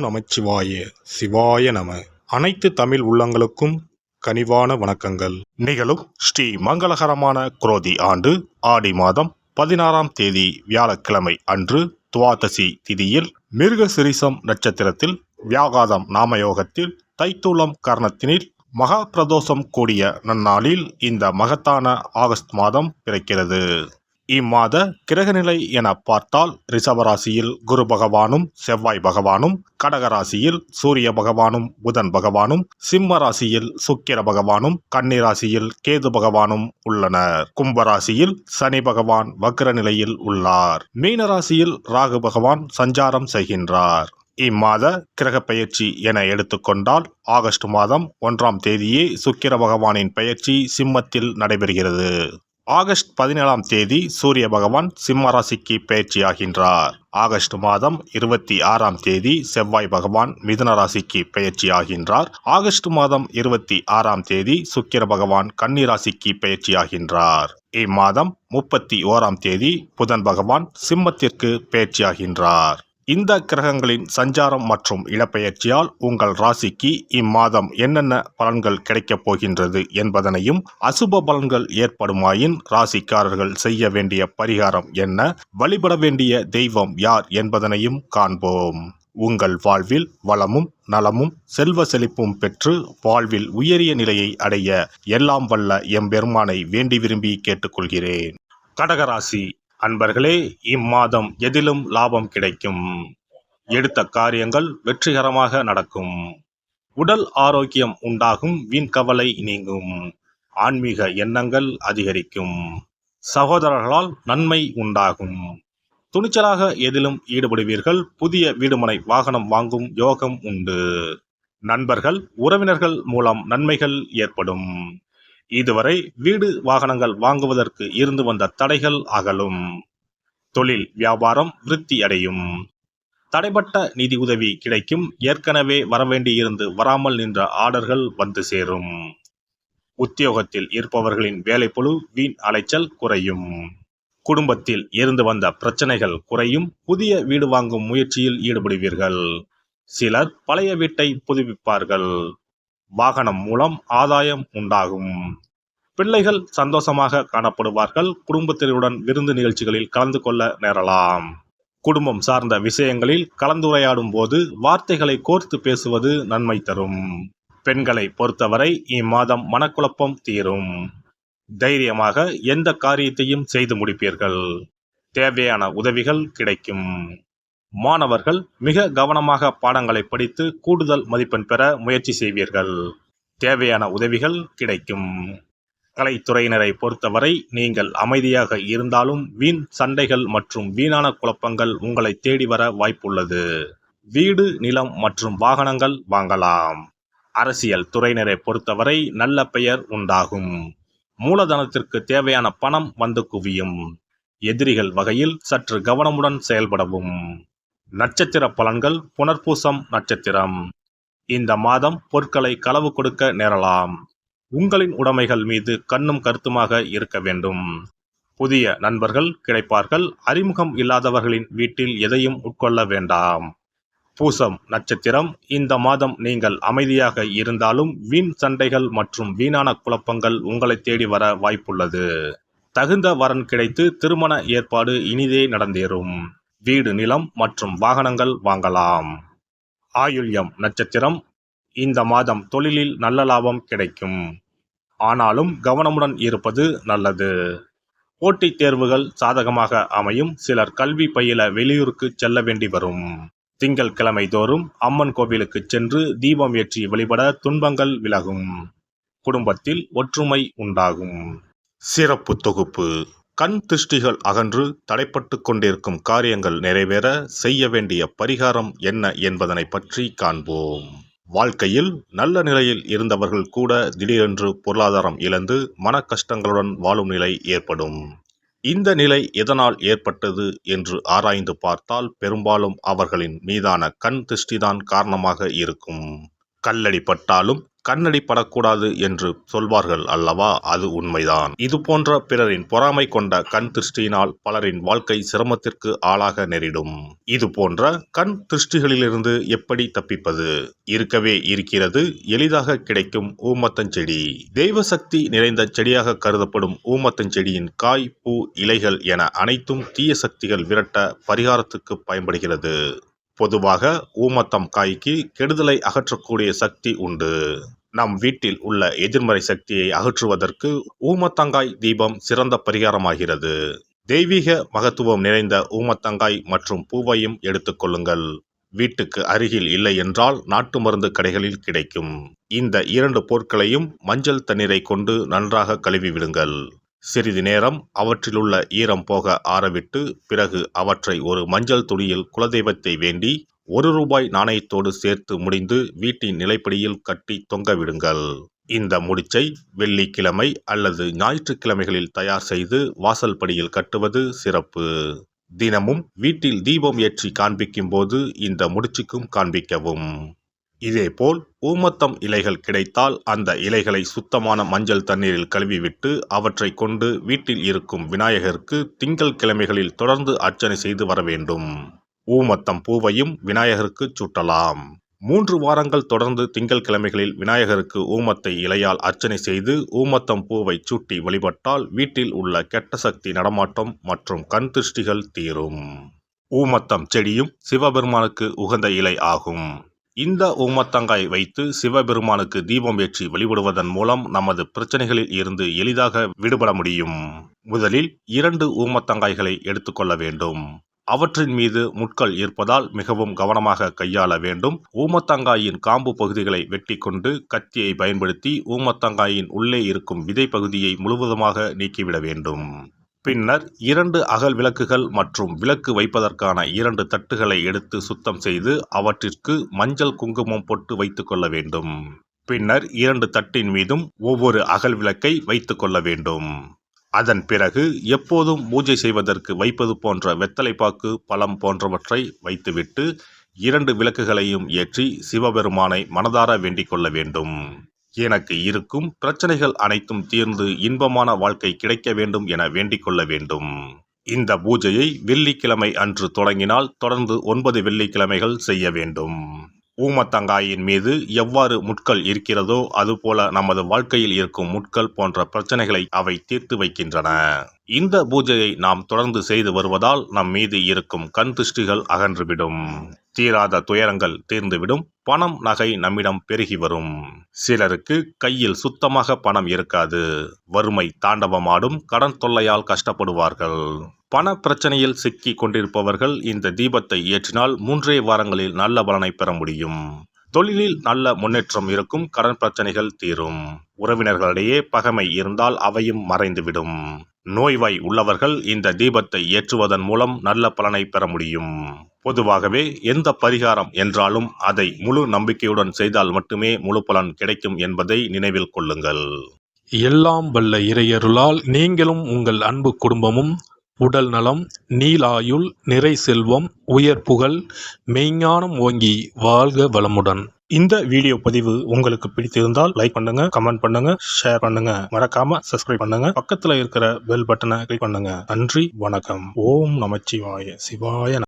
நமச்சிவாய சிவாய நம. அனைத்து தமிழ் உள்ளங்களுக்கும் கனிவான வணக்கங்கள். நிகழும் ஸ்ரீ மங்களகரமான குரோதி ஆண்டு ஆடி மாதம் 16ஆம் தேதி வியாழக்கிழமை அன்று துவாதசி திதியில் மிருகசிரீசம் நட்சத்திரத்தில் வியாகாதம் நாமயோகத்தில் தைத்தூலம் கரணத்தினில் மகா பிரதோஷம் கூடிய நன்னாளில் இந்த மகத்தான ஆகஸ்ட் மாதம் பிறக்கிறது. இம்மாத கிரகநிலை என பார்த்தால் ரிஷபராசியில் குரு பகவானும் செவ்வாய் பகவானும், கடகராசியில் சூரிய பகவானும் புதன் பகவானும், சிம்ம ராசியில் சுக்கிர பகவானும், கன்னிராசியில் கேது பகவானும் உள்ளனர். கும்பராசியில் சனி பகவான் வக்ர நிலையில் உள்ளார். மீனராசியில் ராகு பகவான் சஞ்சாரம் செய்கின்றார். இம்மாத கிரக பெயர்ச்சி என எடுத்துக்கொண்டால் ஆகஸ்ட் மாதம் 1ஆம் தேதியே சுக்கிர பகவானின் பெயர்ச்சி சிம்மத்தில் நடைபெறுகிறது. ஆகஸ்ட் 17ஆம் தேதி சூரிய பகவான் சிம்ம ராசிக்கு பெயர்ச்சியாகின்றார். ஆகஸ்ட் மாதம் 26ஆம் தேதி செவ்வாய் பகவான் மிதுன ராசிக்கு பெயர்ச்சியாகின்றார். ஆகஸ்ட் மாதம் 26ஆம் தேதி சுக்கிர பகவான் கன்னி ராசிக்கு பெயர்ச்சியாகின்றார். இம்மாதம் 31ஆம் தேதி புதன் பகவான் சிம்மத்திற்கு பெயர்ச்சியாகின்றார். இந்த கிரகங்களின் சஞ்சாரம் மற்றும் இடப்பெயர்ச்சியால் உங்கள் ராசிக்கு இம்மாதம் என்னென்ன பலன்கள் கிடைக்கப் போகின்றது என்பதனையும், அசுப பலன்கள் ஏற்படுமாயின் ராசிக்காரர்கள் செய்ய வேண்டிய பரிகாரம் என்ன, வழிபட வேண்டிய தெய்வம் யார் என்பதனையும் காண்போம். உங்கள் வாழ்வில் வளமும் நலமும் செல்வ செழிப்பும் பெற்று வாழ்வில் உயரிய நிலையை அடைய எல்லாம் வல்ல எம்பெருமானை வேண்டி விரும்பி கேட்டுக்கொள்கிறேன். கடகராசி அன்பர்களே, இம்மாதம் எதிலும் லாபம் கிடைக்கும். எடுத்த காரியங்கள் வெற்றிகரமாக நடக்கும். உடல் ஆரோக்கியம் உண்டாகும். வீண் கவலை நீங்கும். ஆன்மீக எண்ணங்கள் அதிகரிக்கும். சகோதரர்களால் நன்மை உண்டாகும். துணிச்சலாக எதிலும் ஈடுபடுவீர்கள். புதிய வீடுமனை வாகனம் வாங்கும் யோகம் உண்டு. நண்பர்கள் உறவினர்கள் மூலம் நன்மைகள் ஏற்படும். இதுவரை வீடு வாகனங்கள் வாங்குவதற்கு இருந்து வந்த தடைகள் அகலும். தொழில் வியாபாரம் விருத்தி அடையும். தடைப்பட்ட நிதி உதவி கிடைக்கும். ஏற்கனவே வரவேண்டியிருந்து வராமல் நின்ற ஆர்டர்கள் வந்து சேரும். உத்தியோகத்தில் இருப்பவர்களின் வேலைப்பளு வீண் அலைச்சல் குறையும். குடும்பத்தில் இருந்து வந்த பிரச்சனைகள் குறையும். புதிய வீடு வாங்கும் முயற்சியில் ஈடுபடுவீர்கள். சிலர் பழைய வீட்டை புதுப்பிப்பார்கள். வாகனம் மூலம் ஆதாயம் உண்டாகும். பிள்ளைகள் சந்தோஷமாக காணப்படுவார்கள். குடும்பத்தினருடன் விருந்து நிகழ்ச்சிகளில் கலந்து கொள்ள நேரலாம். குடும்பம் சார்ந்த விஷயங்களில் கலந்துரையாடும் போது வார்த்தைகளை கோர்த்து பேசுவது நன்மை தரும். பெண்களை பொறுத்தவரை இம்மாதம் மனக்குழப்பம் தீரும். தைரியமாக எந்த காரியத்தையும் செய்து முடிப்பீர்கள். தேவையான உதவிகள் கிடைக்கும். மாணவர்கள் மிக கவனமாக பாடங்களை படித்து கூடுதல் மதிப்பெண் பெற முயற்சி செய்வீர்கள். தேவையான உதவிகள் கிடைக்கும். கலைத்துறையினரை பொறுத்தவரை நீங்கள் அமைதியாக இருந்தாலும் வீண் சண்டைகள் மற்றும் வீணான குழப்பங்கள் உங்களை தேடி வர வாய்ப்புள்ளது. வீடு நிலம் மற்றும் வாகனங்கள் வாங்கலாம். அரசியல் துறையினரை பொறுத்தவரை நல்ல பெயர் உண்டாகும். மூலதனத்திற்கு தேவையான பணம் வந்து குவியும். எதிரிகள் வகையில் சற்று கவனமுடன் செயல்படவும். நட்சத்திர பலன்கள். புனர்பூசம் நட்சத்திரம். இந்த மாதம் பொருட்களை களவு கொடுக்க நேரலாம். உங்களின் உடைமைகள் மீது கண்ணும் கருத்துமாக இருக்க வேண்டும். புதிய நண்பர்கள் கிடைப்பார்கள். அறிமுகம் இல்லாதவர்களின் வீட்டில் எதையும் உட்கொள்ள வேண்டாம். பூசம் நட்சத்திரம். இந்த மாதம் நீங்கள் அமைதியாக இருந்தாலும் வீண் சண்டைகள் மற்றும் வீணான குழப்பங்கள் உங்களை தேடி வர வாய்ப்புள்ளது. தகுந்த வரன் கிடைத்து திருமண ஏற்பாடு இனிதே நடந்தேறும். வீடு நிலம் மற்றும் வாகனங்கள் வாங்கலாம். ஆயுள்யம் நட்சத்திரம். இந்த மாதம் தொழிலில் நல்ல லாபம் கிடைக்கும். ஆனாலும் கவனமுடன் இருப்பது நல்லது. போட்டித் தேர்வுகள் சாதகமாக அமையும். சிலர் கல்வி பயில வெளியூருக்கு செல்ல வேண்டி வரும். திங்கள் கிழமை தோறும் அம்மன் கோவிலுக்கு சென்று தீபம் ஏற்றி வழிபட துன்பங்கள் விலகும். குடும்பத்தில் ஒற்றுமை உண்டாகும். சிறப்பு தொகுப்பு. கண் திருஷ்டிகள் அகன்று தடைப்பட்டு கொண்டிருக்கும் காரியங்கள் நிறைவேற செய்ய வேண்டிய பரிகாரம் என்ன என்பதனை பற்றி காண்போம். வாழ்க்கையில் நல்ல நிலையில் இருந்தவர்கள் கூட திடீரென்று பொருளாதாரம் இழந்து மன கஷ்டங்களுடன் வாழும் நிலை ஏற்படும். இந்த நிலை எதனால் ஏற்பட்டது என்று ஆராய்ந்து பார்த்தால் பெரும்பாலும் அவர்களின் மீதான கண் திருஷ்டிதான் காரணமாக இருக்கும். கல்லடி பட்டாலும் கண்ணடி படக்கூடாது என்று சொல்வார்கள் அல்லவா, அது உண்மைதான். இது போன்ற பிறரின் பொறாமை கொண்ட கண் திருஷ்டியினால் பலரின் வாழ்க்கை சிரமத்திற்கு ஆளாக நேரிடும். இது போன்ற கண் திருஷ்டிகளிலிருந்து எப்படி தப்பிப்பது? இருக்கவே இருக்கிறது எளிதாக கிடைக்கும் ஊமத்தஞ்செடி. தெய்வ சக்தி நிறைந்த செடியாக கருதப்படும் ஊமத்தஞ்செடியின் காய், பூ, இலைகள் என அனைத்தும் தீய சக்திகள் விரட்ட பரிகாரத்துக்கு பயன்படுகிறது. பொதுவாக ஊமத்தம் காய்க்கு கெடுதலை அகற்றக்கூடிய சக்தி உண்டு. நம் வீட்டில் உள்ள எதிர்மறை சக்தியை அகற்றுவதற்கு ஊமத்தங்காய் தீபம் சிறந்த பரிகாரமாகிறது. தெய்வீக மகத்துவம் நிறைந்த ஊமத்தங்காய் மற்றும் பூவையும் எடுத்துக்கொள்ளுங்கள். வீட்டுக்கு அருகில் இல்லை என்றால் நாட்டு மருந்து கடைகளில் கிடைக்கும். இந்த 2 பொருட்களையும் மஞ்சள் தண்ணீரை கொண்டு நன்றாக கழுவி விடுங்கள். சிறிது நேரம் அவற்றிலுள்ள ஈரம் போக ஆறவிட்டு பிறகு அவற்றை ஒரு மஞ்சள் துணியில் குலதெய்வத்தை வேண்டி ₹1 நாணயத்தோடு சேர்த்து முடிந்து வீட்டின் நிலைப்படியில் கட்டி தொங்க விடுங்கள். இந்த முடிச்சை வெள்ளிக்கிழமை அல்லது ஞாயிற்றுக்கிழமைகளில் தயார் செய்து வாசல் படியில் கட்டுவது சிறப்பு. தினமும் வீட்டில் தீபம் ஏற்றி காண்பிக்கும் போது இந்த முடிச்சுக்கும் காண்பிக்கவும். இதேபோல் ஊமத்தம் இலைகள் கிடைத்தால் அந்த இலைகளை சுத்தமான மஞ்சள் தண்ணீரில் கழுவிவிட்டு அவற்றை கொண்டு வீட்டில் இருக்கும் விநாயகருக்கு திங்கள் கிழமைகளில் தொடர்ந்து அர்ச்சனை செய்து வர வேண்டும். ஊமத்தம் பூவையும் விநாயகருக்கு சூட்டலாம். 3 வாரங்கள் தொடர்ந்து திங்கள் கிழமைகளில் விநாயகருக்கு ஊமத்தை இலையால் அர்ச்சனை செய்து ஊமத்தம் பூவை சூட்டி வழிபட்டால் வீட்டில் உள்ள கெட்ட சக்தி நடமாட்டம் மற்றும் கண் திருஷ்டிகள் தீரும். ஊமத்தம் செடியும் சிவபெருமானுக்கு உகந்த இலை ஆகும். இந்த ஊமத்தங்காய் வைத்து சிவபெருமானுக்கு தீபம் ஏற்றி வழிபடுவதன் மூலம் நமது பிரச்சனைகளில் இருந்து எளிதாக விடுபட முடியும். முதலில் 2 ஊமத்தங்காய்களை எடுத்துக்கொள்ள வேண்டும். அவற்றின் மீது முட்கள் இருப்பதால் மிகவும் கவனமாக கையாள வேண்டும். ஊமத்தங்காயின் காம்பு பகுதிகளை வெட்டி கொண்டு கத்தியை பயன்படுத்தி ஊமத்தங்காயின் உள்ளே இருக்கும் விதை பகுதியை முழுவதுமாக நீக்கிவிட வேண்டும். பின்னர் 2 அகல் விளக்குகள் மற்றும் விளக்கு வைப்பதற்கான 2 தட்டுகளை எடுத்து சுத்தம் செய்து அவற்றிற்கு மஞ்சள் குங்குமம் பொட்டு வைத்துக் கொள்ள வேண்டும். பின்னர் 2 தட்டின் மீதும் ஒவ்வொரு அகல் விளக்கை வைத்துக் கொள்ள வேண்டும். அதன் பிறகு எப்போதும் பூஜை செய்வதற்கு வைப்பது போன்ற வெத்தலைப்பாக்கு, பழம் போன்றவற்றை வைத்துவிட்டு 2 விளக்குகளையும் ஏற்றி சிவபெருமானை மனதார வேண்டிக் கொள்ள வேண்டும். எனக்கு இருக்கும் பிரச்சனைகள் அனைத்தும் தீர்ந்து இன்பமான வாழ்க்கை கிடைக்க வேண்டும் என வேண்டிக் கொள்ள வேண்டும். இந்த பூஜையை வெள்ளிக்கிழமை அன்று தொடங்கினால் தொடர்ந்து 9 வெள்ளிக்கிழமைகள் செய்ய வேண்டும். ஊமத்தங்காயின் மீது எவ்வாறு முட்கள் இருக்கிறதோ அதுபோல நமது வாழ்க்கையில் இருக்கும் முட்கள் போன்ற பிரச்சனைகளை அவை தீர்த்து வைக்கின்றன. இந்த பூஜையை நாம் தொடர்ந்து செய்து வருவதால் நம் மீது இருக்கும் கண் திருஷ்டிகள் அகன்றுவிடும். தீராத துயரங்கள் தீர்ந்துவிடும். பணம், நகை நம்மிடம் பெருகி வரும். சிலருக்கு கையில் சுத்தமாக பணம் இருக்காது. வறுமை தாண்டவமாடும். கடன் தொல்லையால் கஷ்டப்படுவார்கள். பண பிரச்சனையில் சிக்கி கொண்டிருப்பவர்கள் இந்த தீபத்தை ஏற்றினால் 3 வாரங்களில் நல்ல பலனை பெற முடியும். தொழிலில் நல்ல முன்னேற்றம் இருக்கும். கடன் பிரச்சனைகள் தீரும். உறவினர்களிடையே பகைமை இருந்தால் அவையும் மறைந்துவிடும். நோய்வாய் உள்ளவர்கள் இந்த தீபத்தை ஏற்றுவதன் மூலம் நல்ல பலனை பெற முடியும். பொதுவாகவே எந்த பரிகாரம் என்றாலும் அதை முழு நம்பிக்கையுடன் செய்தால் மட்டுமே முழு பலன் கிடைக்கும் என்பதை நினைவில் கொள்ளுங்கள். எல்லாம் வல்ல இறையருளால் நீங்களும் உங்கள் அன்பு குடும்பமும் உடல் நலம், நீலாயுள், நிறை செல்வம், உயர் புகழ், மெய்ஞானம் ஓங்கி வாழ்க வளமுடன். இந்த வீடியோ பதிவு உங்களுக்கு பிடித்திருந்தால் லைக் பண்ணுங்க, கமெண்ட் பண்ணுங்க, ஷேர் பண்ணுங்க. மறக்காம சப்ஸ்கிரைப் பண்ணுங்க. பக்கத்துல இருக்கிற பெல் பட்டனை கிளிக் பண்ணுங்க. நன்றி, வணக்கம். ஓம் நமச்சிவாய. சிவாய